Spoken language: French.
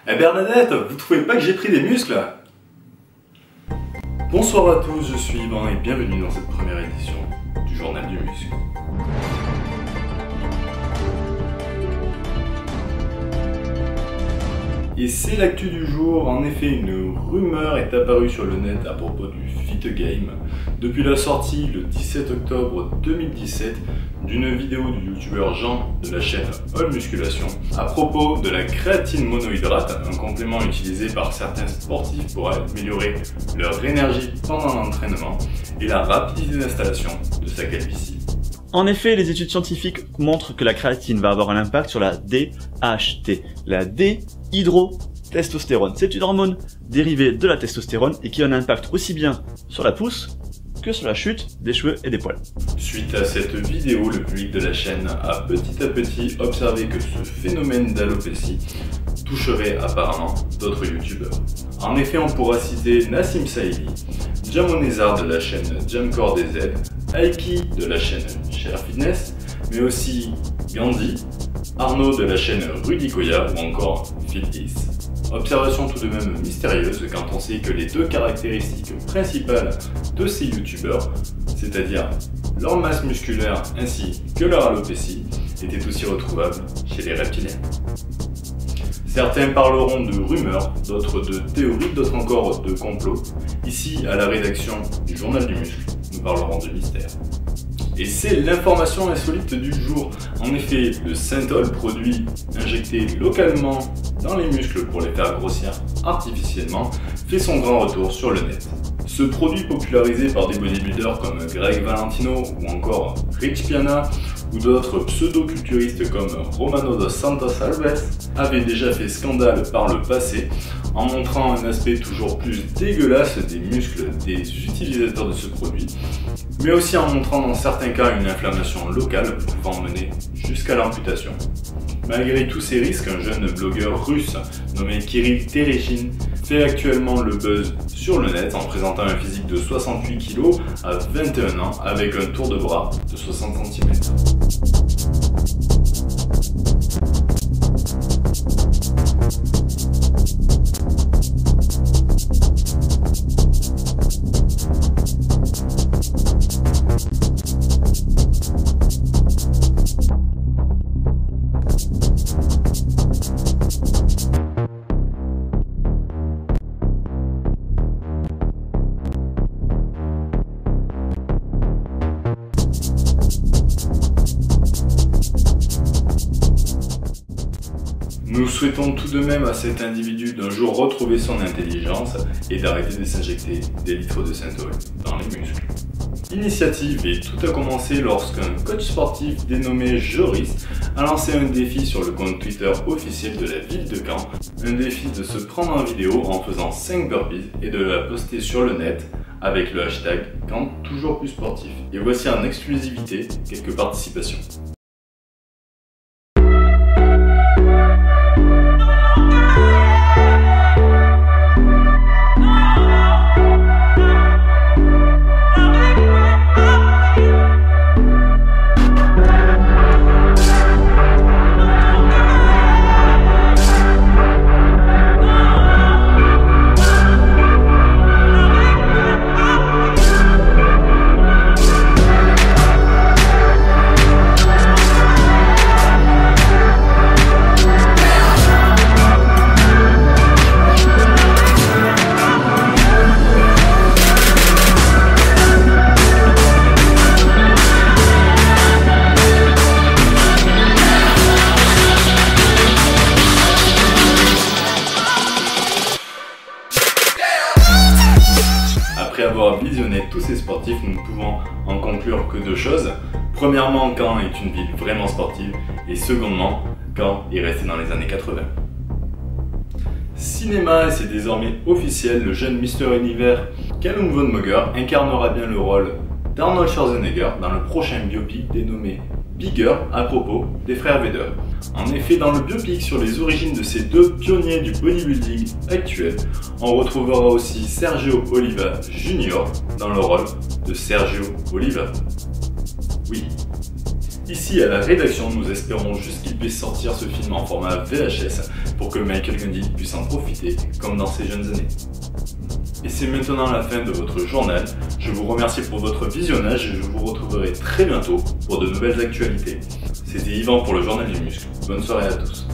Eh Bernadette, vous trouvez pas que j'ai pris des muscles? Bonsoir à tous, je suis Yvan et bienvenue dans cette première édition du Journal du Muscle. Et c'est l'actu du jour. En effet, une rumeur est apparue sur le net à propos du Fit Game depuis la sortie le 17 octobre 2017 d'une vidéo du youtubeur Jean de la chaîne All Musculation à propos de la créatine monohydrate, un complément utilisé par certains sportifs pour améliorer leur énergie pendant l'entraînement et la rapidité d'installation de sa calvitie. En effet, les études scientifiques montrent que la créatine va avoir un impact sur la DHT, la dihydrotestostérone. C'est une hormone dérivée de la testostérone et qui a un impact aussi bien sur la pousse que sur la chute des cheveux et des poils. Suite à cette vidéo, le public de la chaîne a petit à petit observé que ce phénomène d'alopécie toucherait apparemment d'autres youtubeurs. En effet, on pourra citer Nassim Saïdi, Jamonezar de la chaîne Jamcore DZ, Aiki de la chaîne Cher Fitness, mais aussi Gandhi, Arnaud de la chaîne Rudy Koya ou encore Phil10. Observation tout de même mystérieuse quand on sait que les deux caractéristiques principales de ces youtubeurs, c'est-à-dire leur masse musculaire ainsi que leur alopécie, étaient aussi retrouvables chez les reptiliens. Certains parleront de rumeurs, d'autres de théories, d'autres encore de complots. Ici, à la rédaction du Journal du Muscle, nous parlerons de mystère. Et c'est l'information insolite du jour. En effet, le Synthol, produit injecté localement dans les muscles pour les faire grossir artificiellement, fait son grand retour sur le net. Ce produit popularisé par des bodybuilders comme Greg Valentino ou encore Rich Piana ou d'autres pseudo-culturistes comme Romano dos Santos Alves avait déjà fait scandale par le passé en montrant un aspect toujours plus dégueulasse des muscles des utilisateurs de ce produit, mais aussi en montrant dans certains cas une inflammation locale pouvant mener jusqu'à l'amputation. Malgré tous ces risques, un jeune blogueur russe nommé Kirill Terezhin fait actuellement le buzz sur le net en présentant un physique de 68 kg à 21 ans avec un tour de bras de 60 cm. Nous souhaitons tout de même à cet individu d'un jour retrouver son intelligence et d'arrêter de s'injecter des litres de Synthol dans les muscles. L'initiative et tout a commencé lorsqu'un coach sportif dénommé Joris a lancé un défi sur le compte Twitter officiel de la ville de Caen. Un défi de se prendre en vidéo en faisant 5 burpees et de la poster sur le net avec le hashtag Caen toujours plus sportif. Et voici en exclusivité quelques participations. Après avoir visionné tous ces sportifs, nous ne pouvons en conclure que deux choses. Premièrement, Caen est une ville vraiment sportive et secondement, Caen est resté dans les années 80. Cinéma, et c'est désormais officiel, le jeune Mister Univers Callum Von Moger incarnera bien le rôle d'Arnold Schwarzenegger dans le prochain biopic dénommé Bigger à propos des frères Vedder. En effet, dans le biopic sur les origines de ces deux pionniers du bodybuilding actuel, on retrouvera aussi Sergio Oliva Jr. dans le rôle de Sergio Oliva. Oui, Ici à la rédaction, nous espérons juste qu'il puisse sortir ce film en format VHS pour que Michael Gundy puisse en profiter comme dans ses jeunes années. Et c'est maintenant la fin de votre journal. Je vous remercie pour votre visionnage et je vous retrouverai très bientôt pour de nouvelles actualités. C'était Yvan pour le Journal du Muscle. Bonne soirée à tous.